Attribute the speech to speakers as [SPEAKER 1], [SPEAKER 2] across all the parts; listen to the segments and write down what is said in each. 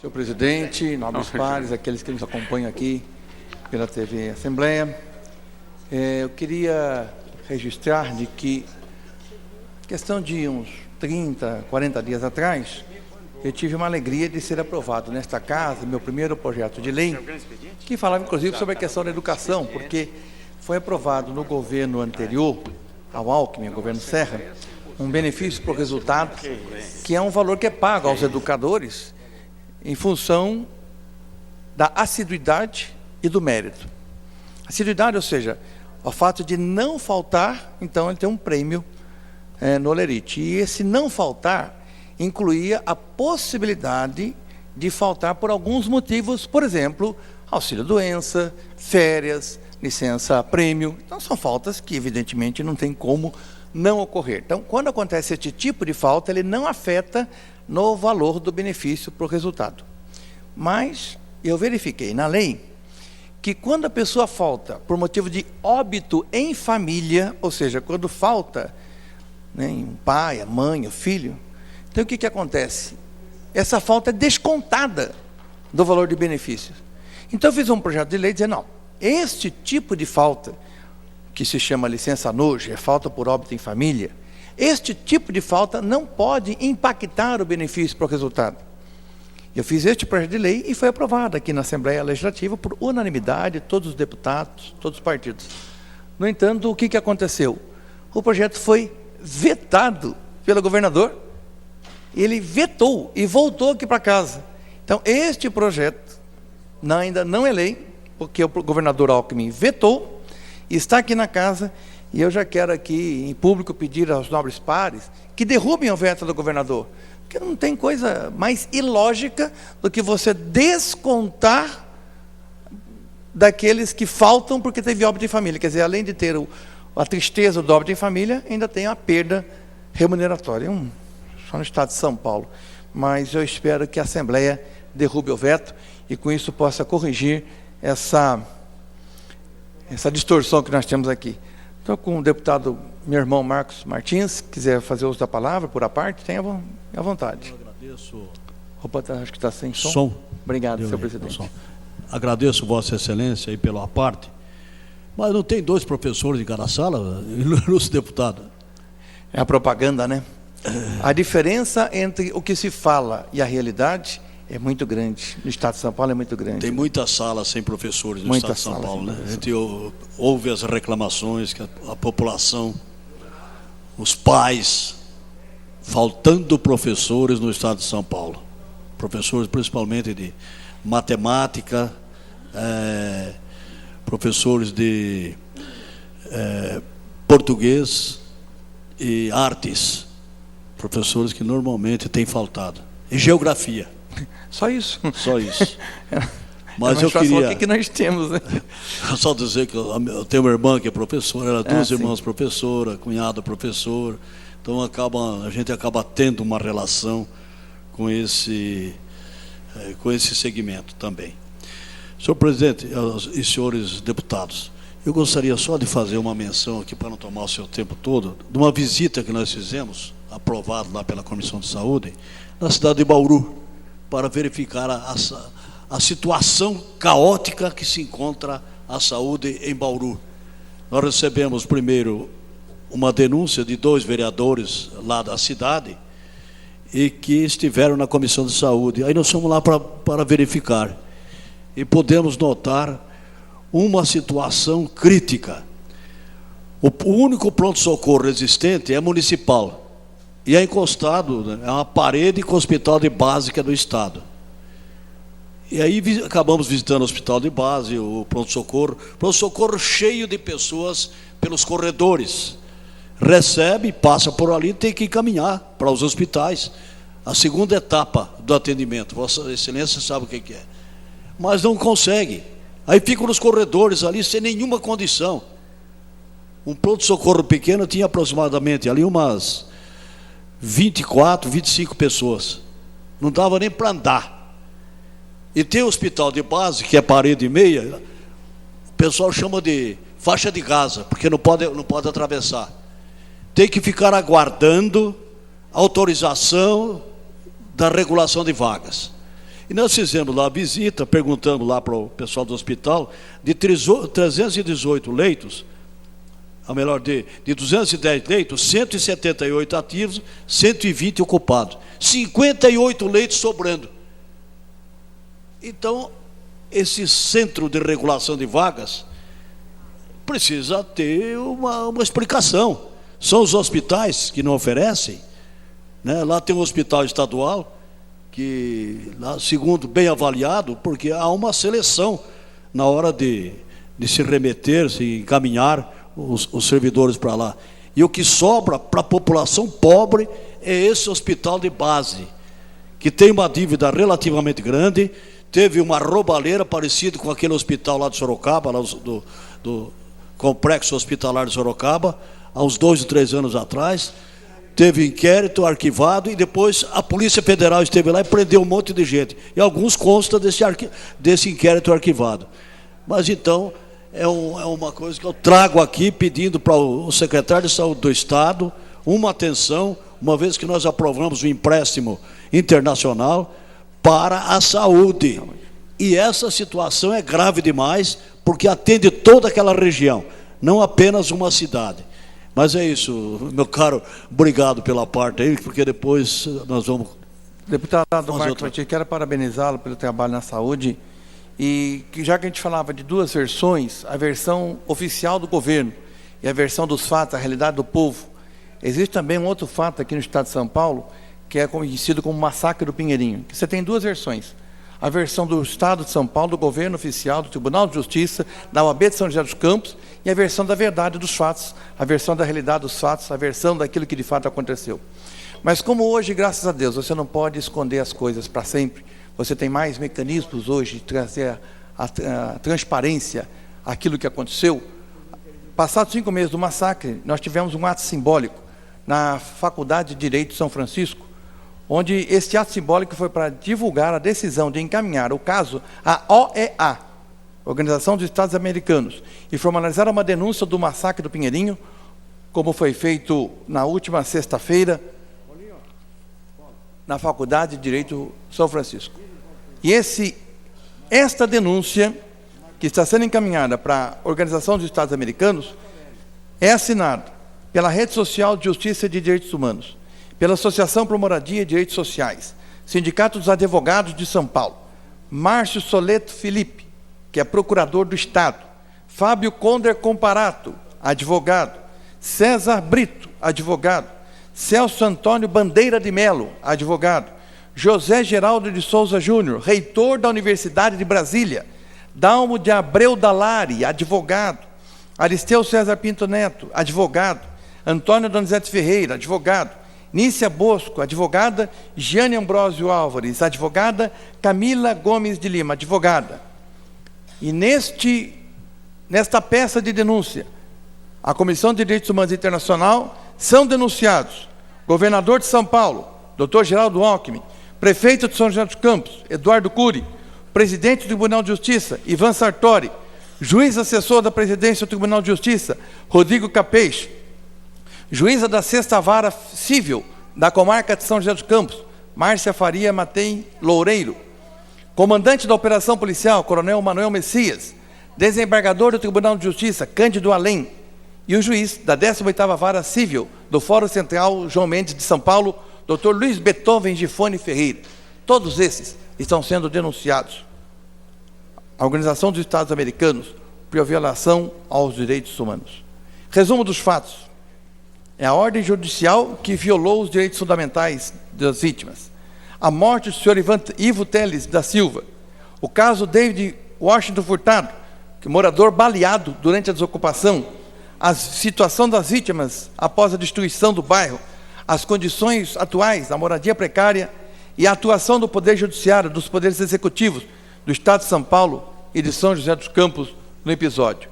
[SPEAKER 1] Senhor presidente, nobres pares, aqueles que nos acompanham aqui pela TV Assembleia, eu queria registrar de que, questão de uns 30, 40 dias atrás, eu tive uma alegria de ser aprovado nesta casa, meu primeiro projeto de lei, que falava inclusive sobre a questão da educação, porque foi aprovado no governo anterior, ao Alckmin, o governo Serra, um benefício por resultado, que é um valor que é pago aos educadores em função da assiduidade e do mérito. Assiduidade, ou seja, o fato de não faltar, então ele tem um prêmio no Olerite. E esse não faltar incluía a possibilidade de faltar por alguns motivos, por exemplo, auxílio-doença, férias, licença-prêmio. Então são faltas que evidentemente não tem como não ocorrer. Então, quando acontece este tipo de falta, ele não afeta no valor do benefício por resultado. Mas eu verifiquei na lei que quando a pessoa falta por motivo de óbito em família, ou seja, quando falta um pai, a mãe, o filho, então o que acontece? Essa falta é descontada do valor de benefícios. Então eu fiz um projeto de lei dizendo, não, este tipo de falta, que se chama licença noje, é falta por óbito em família, este tipo de falta não pode impactar o benefício por resultado. Eu fiz este projeto de lei e foi aprovado aqui na Assembleia Legislativa por unanimidade, todos os deputados, todos os partidos. No entanto, o que aconteceu? O projeto foi vetado pelo governador, ele vetou e voltou aqui para casa. Então, este projeto ainda não é lei, porque o governador Alckmin vetou, está aqui na casa, e eu já quero aqui em público pedir aos nobres pares que derrubem o veto do governador, porque não tem coisa mais ilógica do que você descontar daqueles que faltam porque teve óbito em família. Quer dizer, além de ter a tristeza do óbito em família, ainda tem a perda remuneratória. Só no estado de São Paulo. Mas eu espero que a Assembleia derrube o veto e com isso possa corrigir essa distorção que nós temos aqui. Estou com o deputado, meu irmão Marcos Martins, quiser fazer uso da palavra, por a parte, tenha à vontade.
[SPEAKER 2] Eu agradeço.
[SPEAKER 1] Opa, acho que está sem som. Obrigado, senhor presidente.
[SPEAKER 2] Agradeço Vossa Excelência aí pela parte, mas não tem dois professores em cada sala, ilustre deputado?
[SPEAKER 1] É a propaganda, né? A diferença entre o que se fala e a realidade é muito grande. No estado de São Paulo é muito grande.
[SPEAKER 2] Tem muitas salas sem professores no estado de São Paulo, né? A gente ouve as reclamações que a população, os pais, faltando professores no estado de São Paulo. Professores principalmente de matemática, professores de português e artes. Professores que normalmente têm faltado. E geografia.
[SPEAKER 1] Só isso.
[SPEAKER 2] Só isso. Mas eu queria...
[SPEAKER 1] O que nós temos, né?
[SPEAKER 2] Só dizer que eu tenho uma irmã que é professora, ela duas irmãs professoras, cunhado professor. Então a gente acaba tendo uma relação com esse segmento também. Senhor presidente e senhores deputados, eu gostaria só de fazer uma menção aqui, para não tomar o seu tempo todo, de uma visita que nós fizemos, aprovado lá pela Comissão de Saúde, na cidade de Bauru, para verificar a situação caótica que se encontra a saúde em Bauru. Nós recebemos primeiro uma denúncia de 2 vereadores lá da cidade e que estiveram na Comissão de Saúde. Aí nós fomos lá para verificar e podemos notar uma situação crítica. O único pronto-socorro existente é municipal e é encostado, né, é uma parede com o hospital de base que é do estado. E aí acabamos visitando o hospital de base, o pronto-socorro cheio de pessoas pelos corredores. Recebe, passa por ali, tem que caminhar para os hospitais. A segunda etapa do atendimento, Vossa Excelência sabe o que é. Mas não consegue. Aí ficam nos corredores ali sem nenhuma condição. Um pronto-socorro pequeno tinha aproximadamente ali umas 24, 25 pessoas. Não dava nem para andar. E tem o hospital de base, que é parede e meia, o pessoal chama de faixa de Gaza, porque não pode atravessar. Tem que ficar aguardando a autorização da regulação de vagas. E nós fizemos lá a visita, perguntamos lá para o pessoal do hospital, de 318 leitos, a melhor, de 210 leitos, 178 ativos, 120 ocupados, 58 leitos sobrando. Então, esse centro de regulação de vagas precisa ter uma explicação. São os hospitais que não oferecem, né? Lá tem um hospital estadual, que, lá, segundo bem avaliado, porque há uma seleção na hora de se remeter, se encaminhar os servidores para lá. E o que sobra para a população pobre é esse hospital de base, que tem uma dívida relativamente grande, teve uma roubalheira parecida com aquele hospital lá de Sorocaba, lá do complexo hospitalar de Sorocaba, há uns 2 ou 3 anos atrás. Teve inquérito arquivado e depois a Polícia Federal esteve lá e prendeu um monte de gente. E alguns constam desse inquérito arquivado. Mas então, é uma coisa que eu trago aqui, pedindo para o secretário de Saúde do Estado uma atenção, uma vez que nós aprovamos o empréstimo internacional para a saúde. E essa situação é grave demais, porque atende toda aquela região, não apenas uma cidade. Mas é isso, meu caro, obrigado pela parte aí, porque depois nós vamos...
[SPEAKER 1] Deputado Marcos Matias, quero parabenizá-lo pelo trabalho na saúde, e que já que a gente falava de 2 versões, a versão oficial do governo e a versão dos fatos, a realidade do povo, existe também um outro fato aqui no estado de São Paulo, que é conhecido como massacre do Pinheirinho, que você tem 2 versões. A versão do Estado de São Paulo, do governo oficial, do Tribunal de Justiça, da OAB de São José dos Campos, e a versão da verdade dos fatos, a versão da realidade dos fatos, a versão daquilo que de fato aconteceu. Mas como hoje, graças a Deus, você não pode esconder as coisas para sempre, você tem mais mecanismos hoje de trazer a transparência àquilo que aconteceu. Passados 5 meses do massacre, nós tivemos um ato simbólico na Faculdade de Direito de São Francisco, onde esse ato simbólico foi para divulgar a decisão de encaminhar o caso à OEA, Organização dos Estados Americanos, e formalizar uma denúncia do massacre do Pinheirinho, como foi feito na última sexta-feira, na Faculdade de Direito de São Francisco. E esta denúncia, que está sendo encaminhada para a Organização dos Estados Americanos, é assinada pela Rede Social de Justiça e de Direitos Humanos, pela Associação por Moradia e Direitos Sociais, Sindicato dos Advogados de São Paulo, Márcio Soleto Felipe, que é procurador do Estado, Fábio Conder Comparato, advogado, César Brito, advogado, Celso Antônio Bandeira de Melo, advogado, José Geraldo de Souza Júnior, reitor da Universidade de Brasília, Dalmo de Abreu Dalari, advogado, Aristeu César Pinto Neto, advogado, Antônio Donizete Ferreira, advogado, Nícia Bosco, advogada, Giane Ambrósio Álvares, advogada, Camila Gomes de Lima, advogada. E nesta peça de denúncia, a Comissão de Direitos Humanos Internacional, são denunciados governador de São Paulo, Dr. Geraldo Alckmin, prefeito de São José dos Campos, Eduardo Cury, presidente do Tribunal de Justiça, Ivan Sartori, juiz assessor da presidência do Tribunal de Justiça, Rodrigo Capeix, juíza da 6ª Vara Civil da comarca de São José dos Campos, Márcia Faria Matei Loureiro, comandante da operação policial, Coronel Manuel Messias, desembargador do Tribunal de Justiça, Cândido Além, e o juiz da 18ª Vara Civil do Fórum Central João Mendes de São Paulo, Dr. Luiz Beethoven Gifone Ferreira. Todos esses estão sendo denunciados à Organização dos Estados Americanos por violação aos direitos humanos. Resumo dos fatos: é a ordem judicial que violou os direitos fundamentais das vítimas. A morte do senhor Ivo Teles da Silva. O caso David Washington Furtado, que morador baleado durante a desocupação. A situação das vítimas após a destruição do bairro. As condições atuais da moradia precária e a atuação do Poder Judiciário, dos poderes executivos do Estado de São Paulo e de São José dos Campos no episódio.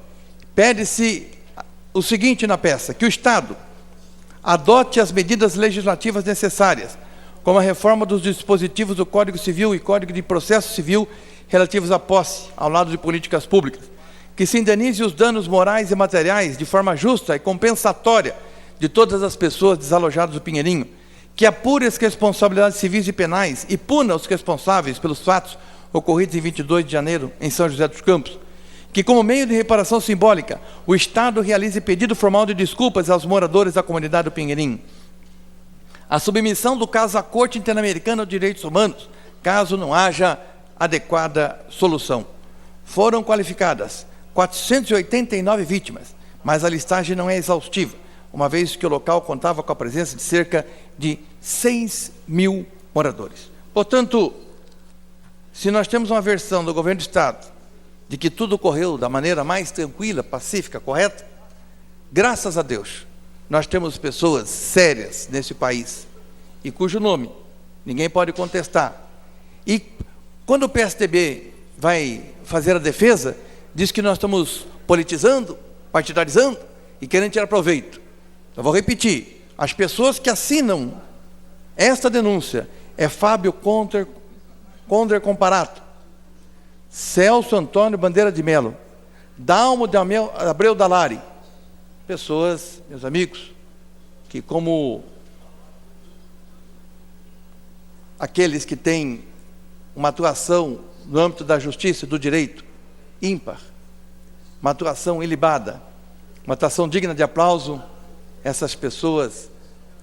[SPEAKER 1] Pede-se o seguinte na peça: que o Estado adote as medidas legislativas necessárias, como a reforma dos dispositivos do Código Civil e Código de Processo Civil relativos à posse, ao lado de políticas públicas, que se indenize os danos morais e materiais de forma justa e compensatória de todas as pessoas desalojadas do Pinheirinho, que apure as responsabilidades civis e penais e puna os responsáveis pelos fatos ocorridos em 22 de janeiro em São José dos Campos, que como meio de reparação simbólica, o Estado realize pedido formal de desculpas aos moradores da comunidade do Pinheirinho, a submissão do caso à Corte Interamericana de Direitos Humanos, caso não haja adequada solução. Foram qualificadas 489 vítimas, mas a listagem não é exaustiva, uma vez que o local contava com a presença de cerca de 6.000 moradores. Portanto, se nós temos uma versão do governo do Estado de que tudo ocorreu da maneira mais tranquila, pacífica, correta, graças a Deus, nós temos pessoas sérias nesse país, e cujo nome ninguém pode contestar. E quando o PSDB vai fazer a defesa, diz que nós estamos politizando, partidarizando e querendo tirar proveito. Eu vou repetir, as pessoas que assinam esta denúncia é Fábio Conder Comparato, Celso Antônio Bandeira de Melo, Dalmo de Abreu Dalari, pessoas, meus amigos, que como aqueles que têm uma atuação no âmbito da justiça e do direito ímpar, uma atuação ilibada, uma atuação digna de aplauso, essas pessoas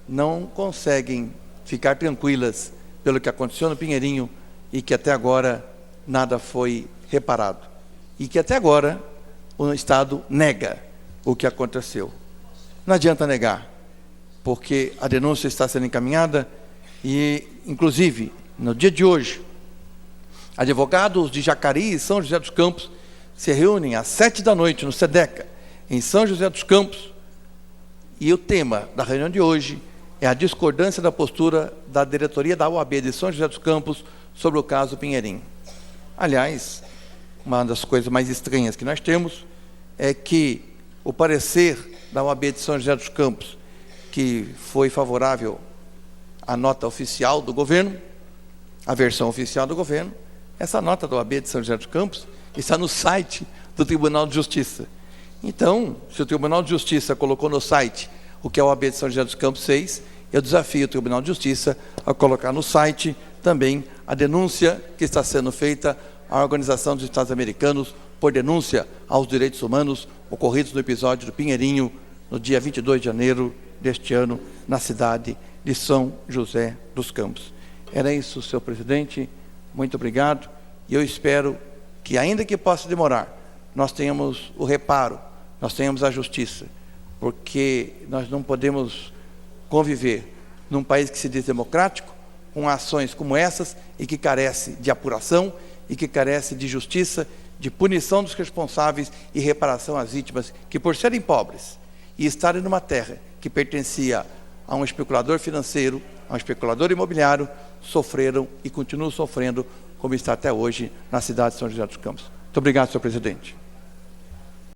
[SPEAKER 1] não conseguem ficar tranquilas pelo que aconteceu no Pinheirinho e que até agora nada foi reparado. E que até agora o Estado nega o que aconteceu. Não adianta negar, porque a denúncia está sendo encaminhada e, inclusive, no dia de hoje, advogados de Jacareí e São José dos Campos se reúnem às 19h no SEDECA, em São José dos Campos, e o tema da reunião de hoje é a discordância da postura da diretoria da OAB de São José dos Campos sobre o caso Pinheirinho. Aliás, uma das coisas mais estranhas que nós temos é que o parecer da OAB de São José dos Campos, que foi favorável à nota oficial do governo, a versão oficial do governo, essa nota da OAB de São José dos Campos está no site do Tribunal de Justiça. Então, se o Tribunal de Justiça colocou no site o que a OAB de São José dos Campos fez, eu desafio o Tribunal de Justiça a colocar no site também a denúncia que está sendo feita à Organização dos Estados Americanos por denúncia aos direitos humanos ocorridos no episódio do Pinheirinho, no dia 22 de janeiro deste ano, na cidade de São José dos Campos. Era isso, senhor presidente. Muito obrigado. E eu espero que, ainda que possa demorar, nós tenhamos o reparo, nós tenhamos a justiça, porque nós não podemos conviver num país que se diz democrático, com ações como essas e que carece de apuração e que carece de justiça, de punição dos responsáveis e reparação às vítimas que, por serem pobres e estarem numa terra que pertencia a um especulador financeiro, a um especulador imobiliário, sofreram e continuam sofrendo, como está até hoje na cidade de São José dos Campos. Muito obrigado, senhor presidente.